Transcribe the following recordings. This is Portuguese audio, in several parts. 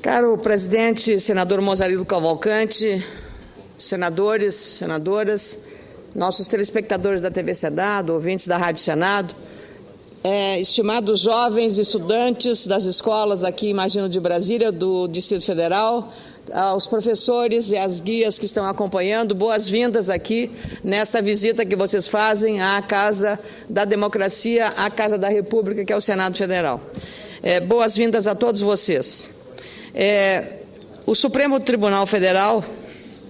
Caro presidente, senador Mozarino Cavalcante, senadores, senadoras, nossos telespectadores da TV Senado, ouvintes da Rádio Senado, estimados jovens estudantes das escolas aqui, imagino, de Brasília, do Distrito Federal, aos professores e às guias que estão acompanhando, boas-vindas aqui nesta visita que vocês fazem à Casa da Democracia, à Casa da República, que é o Senado Federal. Boas-vindas a todos vocês. O Supremo Tribunal Federal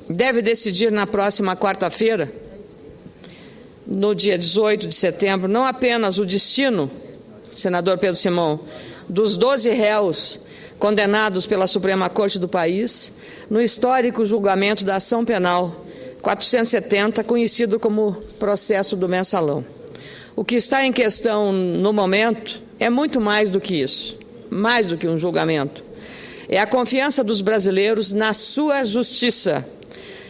deve decidir na próxima quarta-feira, no dia 18 de setembro, não apenas o destino, senador Pedro Simão, dos 12 réus condenados pela Suprema Corte do país no histórico julgamento da ação penal 470, conhecido como processo do mensalão. O que está em questão no momento é muito mais do que isso, mais do que um julgamento. É a confiança dos brasileiros na sua justiça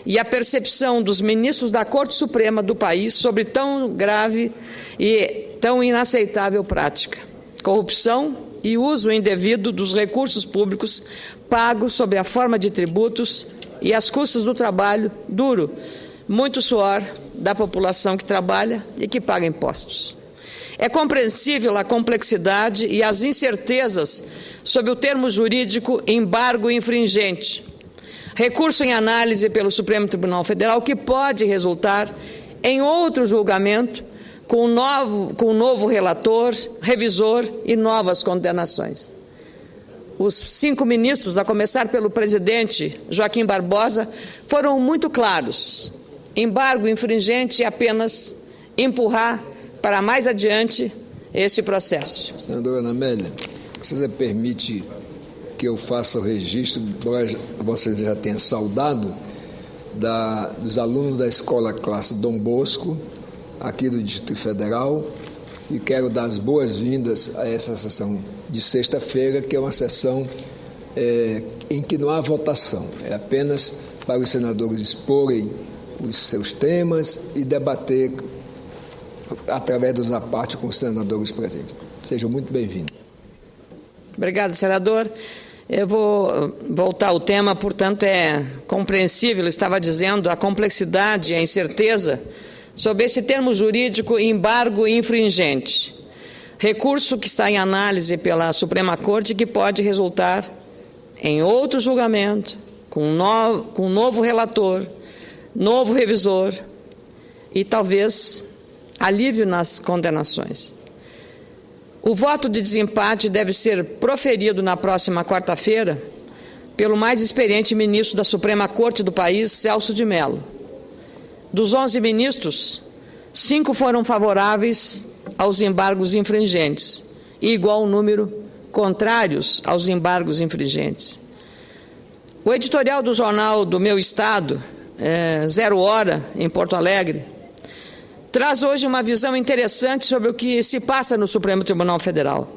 e a percepção dos ministros da Corte Suprema do país sobre tão grave e tão inaceitável prática: corrupção e uso indevido dos recursos públicos pagos sob a forma de tributos e às custas do trabalho duro, muito suor da população que trabalha e que paga impostos. É compreensível a complexidade e as incertezas sob o termo jurídico embargo infringente, recurso em análise pelo Supremo Tribunal Federal, que pode resultar em outro julgamento com um novo relator, revisor e novas condenações. Os 5 ministros, a começar pelo presidente Joaquim Barbosa, foram muito claros: embargo infringente é apenas empurrar para mais adiante esse processo. Senadora Ana Amélia, você permite que eu faça o registro, você já tenha saudado, dos alunos da Escola Classe Dom Bosco, aqui do Distrito Federal, e quero dar as boas-vindas a essa sessão de sexta-feira, que é uma sessão em que não há votação, é apenas para os senadores exporem os seus temas e debater através dos apartes com os senadores presentes. Sejam muito bem-vindos. Obrigado, senador. Eu vou voltar ao tema, portanto, é compreensível, eu estava dizendo, a complexidade e a incerteza sobre esse termo jurídico embargo infringente. Recurso que está em análise pela Suprema Corte, que pode resultar em outro julgamento, com um novo relator, novo revisor e talvez alívio nas condenações. O voto de desempate deve ser proferido na próxima quarta-feira pelo mais experiente ministro da Suprema Corte do país, Celso de Mello. Dos 11 ministros, 5 foram favoráveis aos embargos infringentes e igual número contrários aos embargos infringentes. O editorial do jornal do meu estado, Zero Hora, em Porto Alegre, traz hoje uma visão interessante sobre o que se passa no Supremo Tribunal Federal,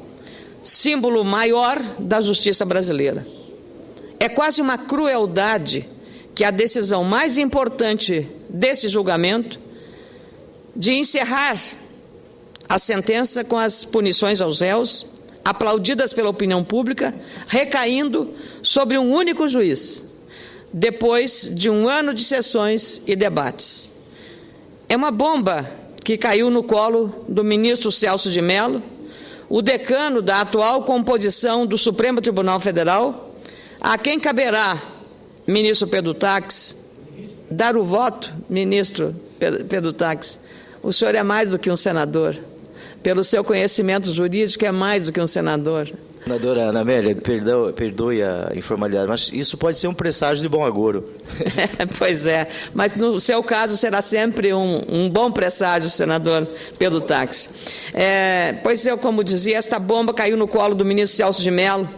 símbolo maior da justiça brasileira. É quase uma crueldade que a decisão mais importante desse julgamento, de encerrar a sentença com as punições aos réus, aplaudidas pela opinião pública, recaindo sobre um único juiz, depois de um ano de sessões e debates. É uma bomba que caiu no colo do ministro Celso de Mello, o decano da atual composição do Supremo Tribunal Federal, a quem caberá, ministro Pedro Taques, dar o voto, ministro Pedro Taques. O senhor é mais do que um senador. Pelo seu conhecimento jurídico, é mais do que um senador. Senadora Ana Amélia, perdoe a informalidade, mas isso pode ser um presságio de bom agouro. Pois é, mas no seu caso será sempre um bom presságio, senador Pedro Taques. Pois eu, como dizia, esta bomba caiu no colo do ministro Celso de Mello,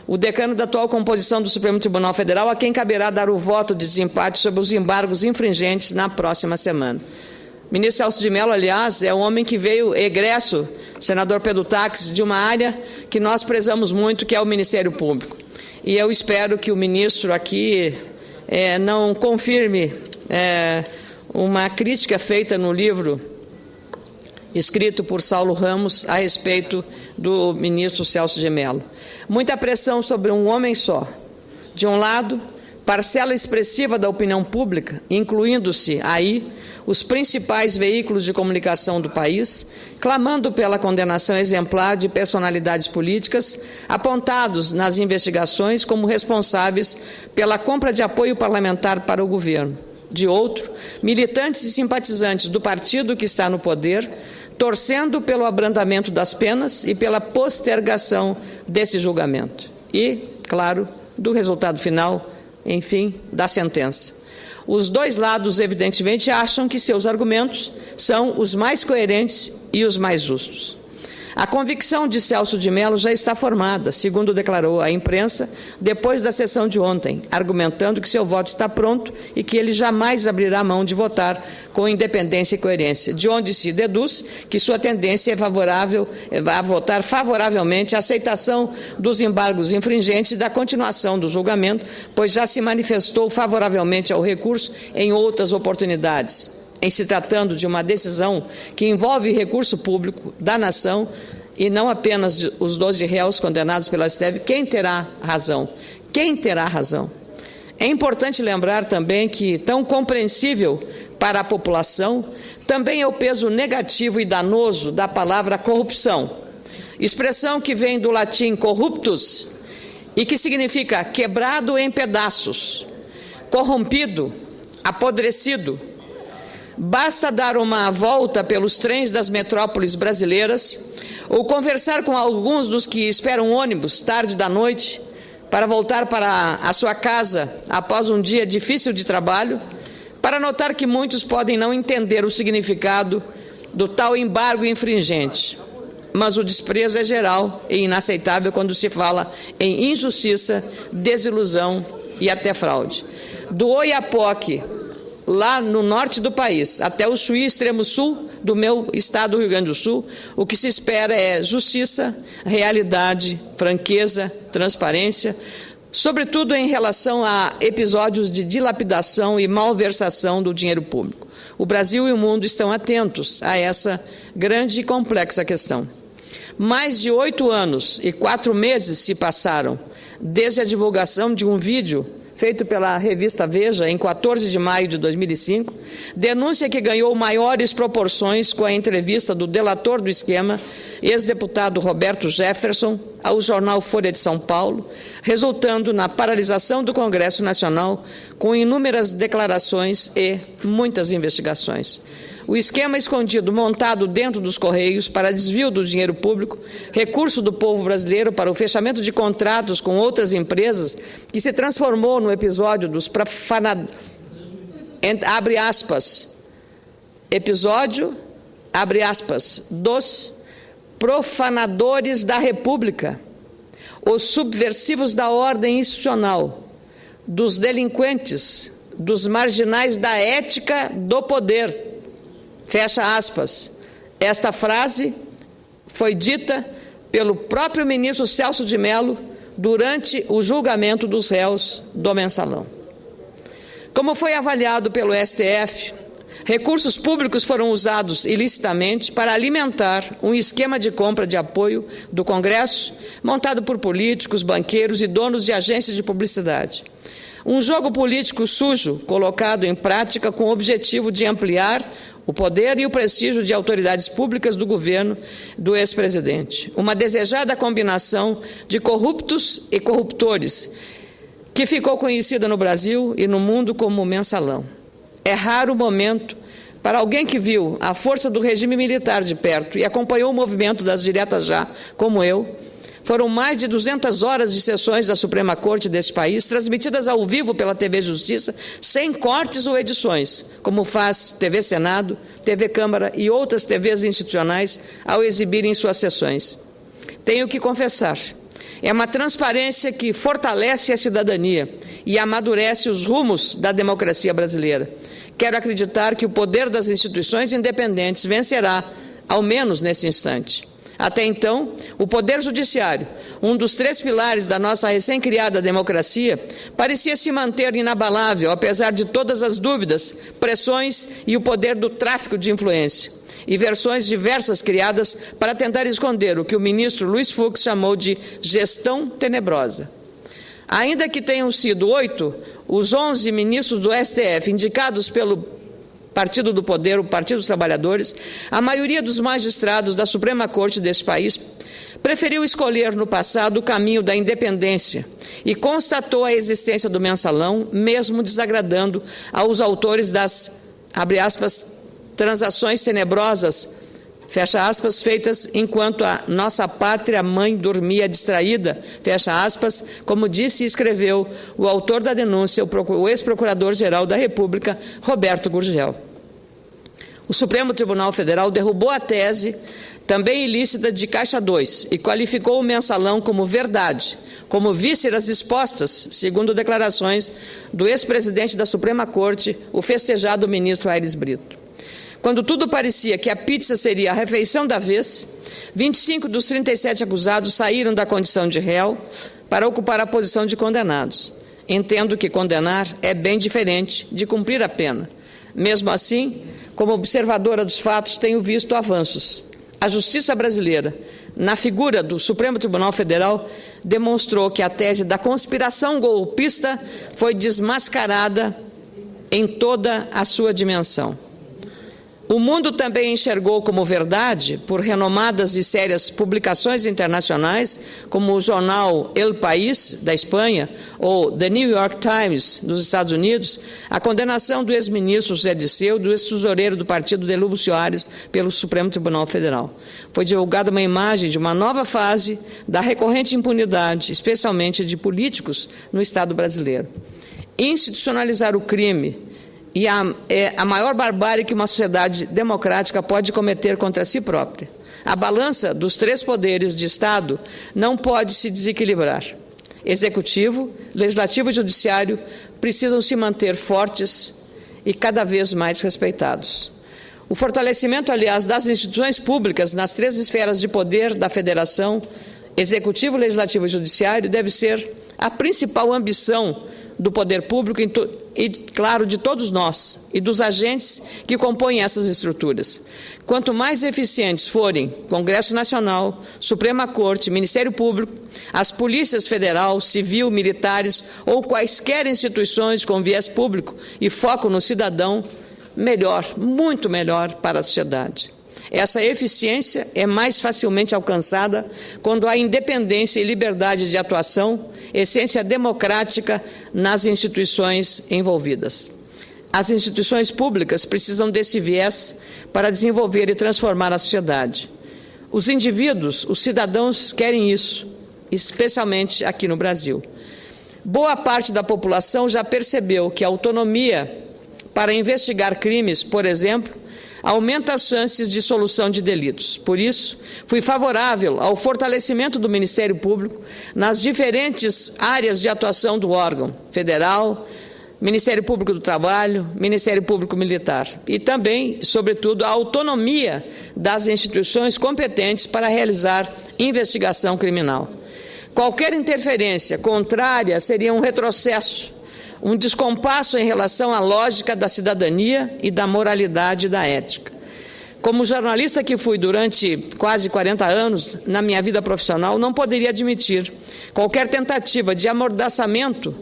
o decano da atual composição do Supremo Tribunal Federal, a quem caberá dar o voto de desempate sobre os embargos infringentes na próxima semana. O ministro Celso de Mello, aliás, é um homem que veio egresso, senador Pedro Taques, de uma área que nós prezamos muito, que é o Ministério Público. E eu espero que o ministro aqui não confirme uma crítica feita no livro escrito por Saulo Ramos a respeito do ministro Celso de Mello. Muita pressão sobre um homem só, De um lado, parcela expressiva da opinião pública, incluindo-se aí os principais veículos de comunicação do país, clamando pela condenação exemplar de personalidades políticas apontados nas investigações como responsáveis pela compra de apoio parlamentar para o governo. De outro, militantes e simpatizantes do partido que está no poder, torcendo pelo abrandamento das penas e pela postergação desse julgamento. E, claro, do resultado final, enfim, da sentença. Os dois lados, evidentemente, acham que seus argumentos são os mais coerentes e os mais justos. A convicção de Celso de Mello já está formada, segundo declarou à imprensa, depois da sessão de ontem, argumentando que seu voto está pronto e que ele jamais abrirá mão de votar com independência e coerência, de onde se deduz que sua tendência é a votar favoravelmente a aceitação dos embargos infringentes e da continuação do julgamento, pois já se manifestou favoravelmente ao recurso em outras oportunidades. Em se tratando de uma decisão que envolve recurso público da nação e não apenas os 12 réus condenados pela STF, quem terá razão? Quem terá razão? É importante lembrar também que, tão compreensível para a população, também é o peso negativo e danoso da palavra corrupção, expressão que vem do latim corruptus e que significa quebrado em pedaços, corrompido, apodrecido. Basta dar uma volta pelos trens das metrópoles brasileiras ou conversar com alguns dos que esperam ônibus tarde da noite para voltar para a sua casa após um dia difícil de trabalho, para notar que muitos podem não entender o significado do tal embargo infringente. Mas o desprezo é geral e inaceitável quando se fala em injustiça, desilusão e até fraude. Do Oiapoque, lá no norte do país, até o Chuí, extremo sul do meu estado do Rio Grande do Sul, o que se espera é justiça, realidade, franqueza, transparência, sobretudo em relação a episódios de dilapidação e malversação do dinheiro público. O Brasil e o mundo estão atentos a essa grande e complexa questão. Mais de 8 anos e 4 meses se passaram desde a divulgação de um vídeo feito pela revista Veja, em 14 de maio de 2005, denúncia que ganhou maiores proporções com a entrevista do delator do esquema, ex-deputado Roberto Jefferson, ao jornal Folha de São Paulo, resultando na paralisação do Congresso Nacional, com inúmeras declarações e muitas investigações. O esquema escondido montado dentro dos Correios para desvio do dinheiro público, recurso do povo brasileiro para o fechamento de contratos com outras empresas, que se transformou no episódio dos abre aspas, episódio, abre aspas, dos profanadores da República, os subversivos da ordem institucional, dos delinquentes, dos marginais da ética do poder. Fecha aspas. Esta frase foi dita pelo próprio ministro Celso de Mello durante o julgamento dos réus do Mensalão. Como foi avaliado pelo STF, recursos públicos foram usados ilicitamente para alimentar um esquema de compra de apoio do Congresso, montado por políticos, banqueiros e donos de agências de publicidade. Um jogo político sujo, colocado em prática com o objetivo de ampliar o poder e o prestígio de autoridades públicas do governo do ex-presidente. Uma desejada combinação de corruptos e corruptores, que ficou conhecida no Brasil e no mundo como Mensalão. É raro o momento para alguém que viu a força do regime militar de perto e acompanhou o movimento das diretas já, como eu. Foram mais de 200 horas de sessões da Suprema Corte deste país, transmitidas ao vivo pela TV Justiça, sem cortes ou edições, como faz TV Senado, TV Câmara e outras TVs institucionais ao exibirem suas sessões. Tenho que confessar, é uma transparência que fortalece a cidadania e amadurece os rumos da democracia brasileira. Quero acreditar que o poder das instituições independentes vencerá, ao menos nesse instante. Até então, o Poder Judiciário, um dos 3 pilares da nossa recém-criada democracia, parecia se manter inabalável, apesar de todas as dúvidas, pressões e o poder do tráfico de influência, e versões diversas criadas para tentar esconder o que o ministro Luiz Fux chamou de gestão tenebrosa. Ainda que tenham sido 8 os 11 ministros do STF indicados pelo Partido do Poder, o Partido dos Trabalhadores, a maioria dos magistrados da Suprema Corte deste país preferiu escolher no passado o caminho da independência e constatou a existência do mensalão, mesmo desagradando aos autores das, abre aspas, transações tenebrosas, fecha aspas, feitas enquanto a nossa pátria mãe dormia distraída, fecha aspas, como disse e escreveu o autor da denúncia, o ex-procurador-geral da República, Roberto Gurgel. O Supremo Tribunal Federal derrubou a tese, também ilícita, de Caixa 2 e qualificou o mensalão como verdade, como vísceras expostas, segundo declarações do ex-presidente da Suprema Corte, o festejado ministro Aires Brito. Quando tudo parecia que a pizza seria a refeição da vez, 25 dos 37 acusados saíram da condição de réu para ocupar a posição de condenados. Entendo que condenar é bem diferente de cumprir a pena. Mesmo assim, como observadora dos fatos, tenho visto avanços. A justiça brasileira, na figura do Supremo Tribunal Federal, demonstrou que a tese da conspiração golpista foi desmascarada em toda a sua dimensão. O mundo também enxergou como verdade, por renomadas e sérias publicações internacionais, como o jornal El País, da Espanha, ou The New York Times, dos Estados Unidos, a condenação do ex-ministro José Dirceu, do ex-tesoureiro do partido de Lúcio Soares, pelo Supremo Tribunal Federal. Foi divulgada uma imagem de uma nova fase da recorrente impunidade, especialmente de políticos, no Estado brasileiro. Institucionalizar o crime e a maior barbárie que uma sociedade democrática pode cometer contra si própria. A balança dos 3 poderes de Estado não pode se desequilibrar. Executivo, Legislativo e Judiciário precisam se manter fortes e cada vez mais respeitados. O fortalecimento, aliás, das instituições públicas nas 3 esferas de poder da Federação, Executivo, Legislativo e Judiciário, deve ser a principal ambição do poder público e, claro, de todos nós e dos agentes que compõem essas estruturas. Quanto mais eficientes forem Congresso Nacional, Suprema Corte, Ministério Público, as polícias federal, civil, militares ou quaisquer instituições com viés público e foco no cidadão, melhor, muito melhor para a sociedade. Essa eficiência é mais facilmente alcançada quando há independência e liberdade de atuação, essência democrática nas instituições envolvidas. As instituições públicas precisam desse viés para desenvolver e transformar a sociedade. Os indivíduos, os cidadãos, querem isso, especialmente aqui no Brasil. Boa parte da população já percebeu que a autonomia para investigar crimes, por exemplo, aumenta as chances de solução de delitos. Por isso, fui favorável ao fortalecimento do Ministério Público nas diferentes áreas de atuação do órgão federal, Ministério Público do Trabalho, Ministério Público Militar e também, sobretudo, a autonomia das instituições competentes para realizar investigação criminal. Qualquer interferência contrária seria um retrocesso, um descompasso em relação à lógica da cidadania e da moralidade e da ética. Como jornalista que fui durante quase 40 anos, na minha vida profissional, não poderia admitir qualquer tentativa de amordaçamento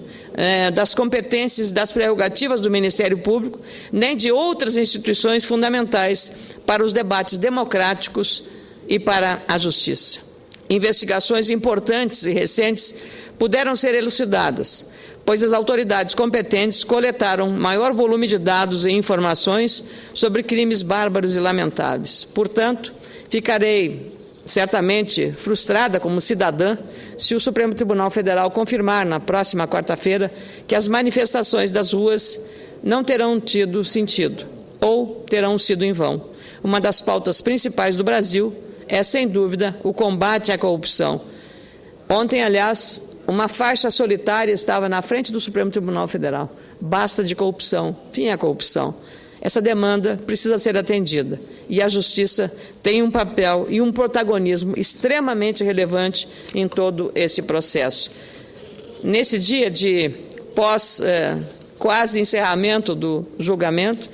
das competências, das prerrogativas do Ministério Público, nem de outras instituições fundamentais para os debates democráticos e para a justiça. Investigações importantes e recentes puderam ser elucidadas, pois as autoridades competentes coletaram maior volume de dados e informações sobre crimes bárbaros e lamentáveis. Portanto, ficarei certamente frustrada como cidadã se o Supremo Tribunal Federal confirmar na próxima quarta-feira que as manifestações das ruas não terão tido sentido ou terão sido em vão. Uma das pautas principais do Brasil é, sem dúvida, o combate à corrupção. Ontem, aliás, uma faixa solitária estava na frente do Supremo Tribunal Federal. Basta de corrupção, fim à corrupção. Essa demanda precisa ser atendida e a Justiça tem um papel e um protagonismo extremamente relevante em todo esse processo. Nesse dia de quase encerramento do julgamento,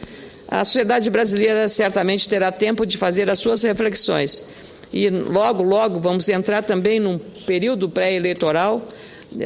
a sociedade brasileira certamente terá tempo de fazer as suas reflexões. E logo, logo vamos entrar também num período pré-eleitoral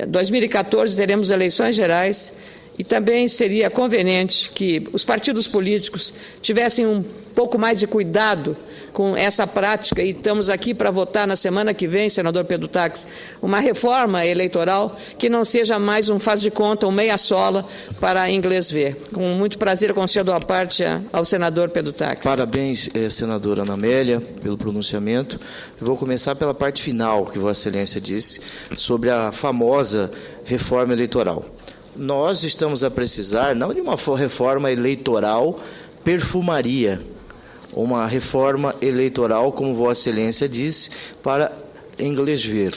2014 teremos eleições gerais e também seria conveniente que os partidos políticos tivessem um pouco mais de cuidado com essa prática, e estamos aqui para votar na semana que vem, senador Pedro Taques, uma reforma eleitoral que não seja mais um faz de conta, um meia-sola para inglês ver. Com muito prazer, concedo a parte ao senador Pedro Taques. Parabéns, senadora Ana Amélia, pelo pronunciamento. Eu vou começar pela parte final, que Vossa Excelência disse, sobre a famosa reforma eleitoral. Nós estamos a precisar, não de uma reforma eleitoral perfumaria, uma reforma eleitoral, como Vossa Excelência disse, para inglês ver.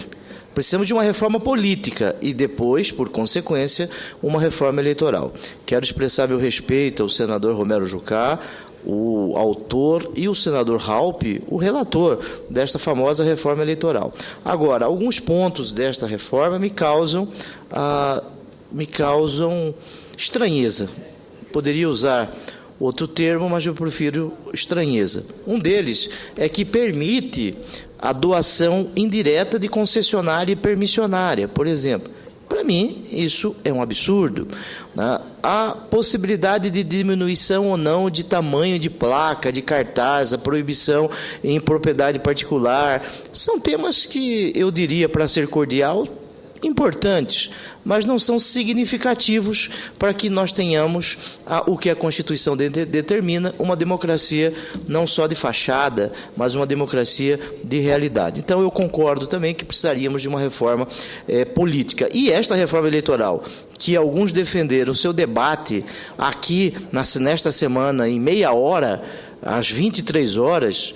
Precisamos de uma reforma política e depois, por consequência, uma reforma eleitoral. Quero expressar meu respeito ao senador Romero Jucá, o autor, e o senador Raupp, o relator desta famosa reforma eleitoral. Agora, alguns pontos desta reforma me causam estranheza. Poderia usar outro termo, mas eu prefiro estranheza. Um deles é que permite a doação indireta de concessionária e permissionária, por exemplo. Para mim, isso é um absurdo, né? A possibilidade de diminuição ou não de tamanho de placa, de cartaz, a proibição em propriedade particular, são temas que eu diria, para ser cordial, importantes, mas não são significativos para que nós tenhamos o que a Constituição determina, uma democracia não só de fachada, mas uma democracia de realidade. Então, eu concordo também que precisaríamos de uma reforma política. E esta reforma eleitoral, que alguns defenderam o seu debate aqui, nesta semana, em meia hora, às 23 horas...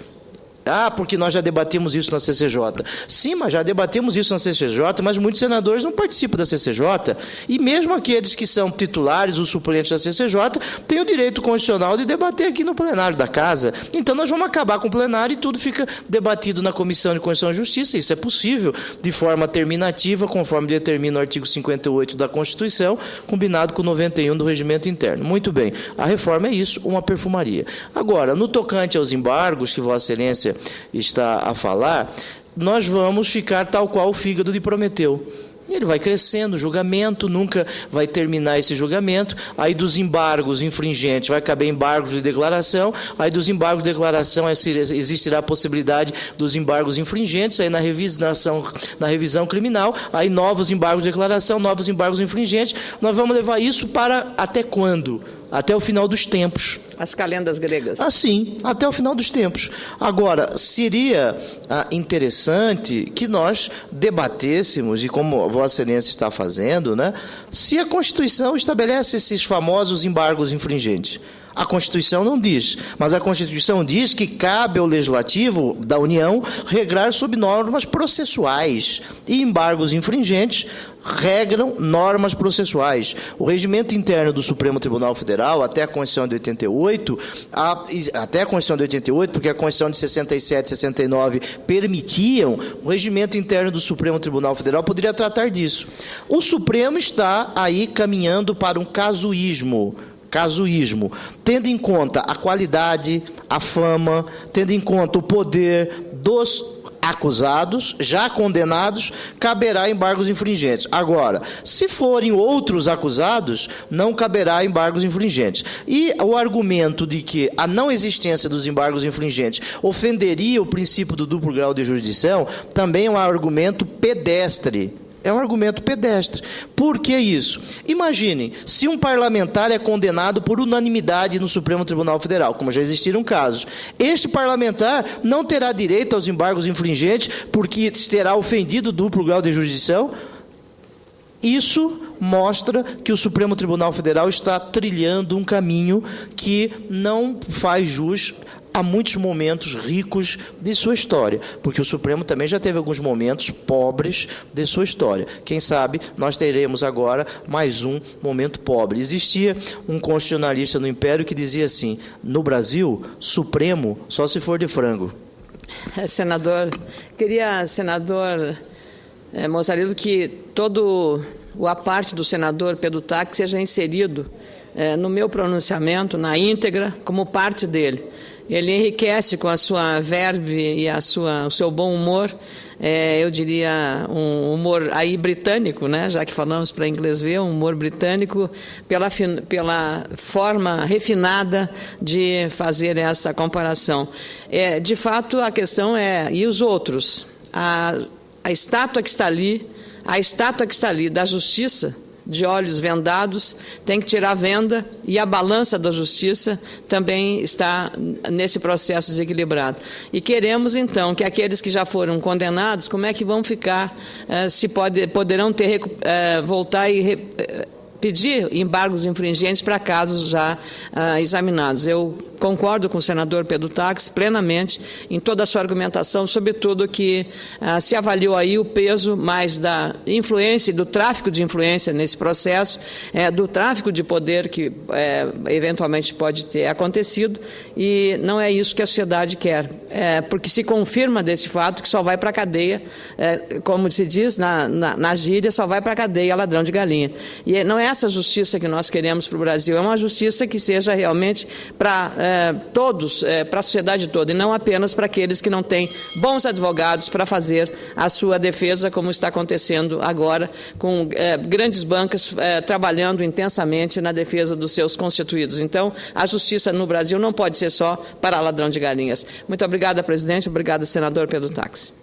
porque nós já debatemos isso na CCJ. Sim, mas já debatemos isso na CCJ, mas muitos senadores não participam da CCJ, e mesmo aqueles que são titulares ou suplentes da CCJ têm o direito constitucional de debater aqui no plenário da Casa. Então nós vamos acabar com o plenário e tudo fica debatido na Comissão de Constituição e Justiça. Isso é possível de forma terminativa, conforme determina o artigo 58 da Constituição, combinado com o 91 do Regimento Interno. Muito bem, a reforma é isso, uma perfumaria. Agora, no tocante aos embargos que Vossa Excelência está a falar, nós vamos ficar tal qual o fígado de Prometeu. Ele vai crescendo, o julgamento nunca vai terminar esse julgamento, aí dos embargos infringentes vai caber embargos de declaração, aí dos embargos de declaração existirá a possibilidade dos embargos infringentes, aí na revisão criminal, aí novos embargos de declaração, novos embargos infringentes. Nós vamos levar isso para até quando? Até o final dos tempos. As calendas gregas. Sim, até o final dos tempos. Agora, seria interessante que nós debatêssemos, e como Vossa Excelência está fazendo, né, se a Constituição estabelece esses famosos embargos infringentes. A Constituição não diz, mas a Constituição diz que cabe ao Legislativo da União regrar sob normas processuais, e embargos infringentes regram normas processuais. O regimento interno do Supremo Tribunal Federal, até a Constituição de 88, porque a Constituição de 67 e 69 permitiam, o regimento interno do Supremo Tribunal Federal poderia tratar disso. O Supremo está aí caminhando para um casuísmo, tendo em conta a qualidade, a fama, tendo em conta o poder dos acusados, já condenados, caberá embargos infringentes. Agora, se forem outros acusados, não caberá embargos infringentes. E o argumento de que a não existência dos embargos infringentes ofenderia o princípio do duplo grau de jurisdição, também é um argumento pedestre. É um argumento pedestre. Por que isso? Imaginem, se um parlamentar é condenado por unanimidade no Supremo Tribunal Federal, como já existiram casos, este parlamentar não terá direito aos embargos infringentes porque terá ofendido o duplo grau de jurisdição? Isso mostra que o Supremo Tribunal Federal está trilhando um caminho que não faz jus a muitos momentos ricos de sua história, porque o Supremo também já teve alguns momentos pobres de sua história. Quem sabe nós teremos agora mais um momento pobre. Existia um constitucionalista no Império que dizia assim: no Brasil, Supremo só se for de frango. Senador, senador Mozarello, que todo a parte do senador Pedro Taques seja inserido no meu pronunciamento, na íntegra, como parte dele. ele enriquece com a sua verve e o seu bom humor, eu diria um humor aí britânico, né? Já que falamos para inglês ver, um humor britânico, pela forma refinada de fazer essa comparação. De fato, a questão é, e os outros? A estátua que está ali, da justiça, de olhos vendados, tem que tirar a venda, e a balança da justiça também está nesse processo desequilibrado. E queremos, então, que aqueles que já foram condenados, como é que vão ficar, poderão voltar e pedir embargos infringentes para casos já examinados. Eu concordo com o senador Pedro Taques plenamente em toda a sua argumentação, sobretudo que se avaliou aí o peso mais da influência e do tráfico de influência nesse processo, do tráfico de poder que eventualmente pode ter acontecido, e não é isso que a sociedade quer, porque se confirma desse fato que só vai para a cadeia, como se diz na gíria, só vai para a cadeia ladrão de galinha. E não é essa justiça que nós queremos para o Brasil, é uma justiça que seja realmente para todos, para a sociedade toda, e não apenas para aqueles que não têm bons advogados para fazer a sua defesa, como está acontecendo agora, com grandes bancas trabalhando intensamente na defesa dos seus constituídos. Então, a justiça no Brasil não pode ser só para ladrão de galinhas. Muito obrigada, presidente. Obrigada, senador Pedro Taques.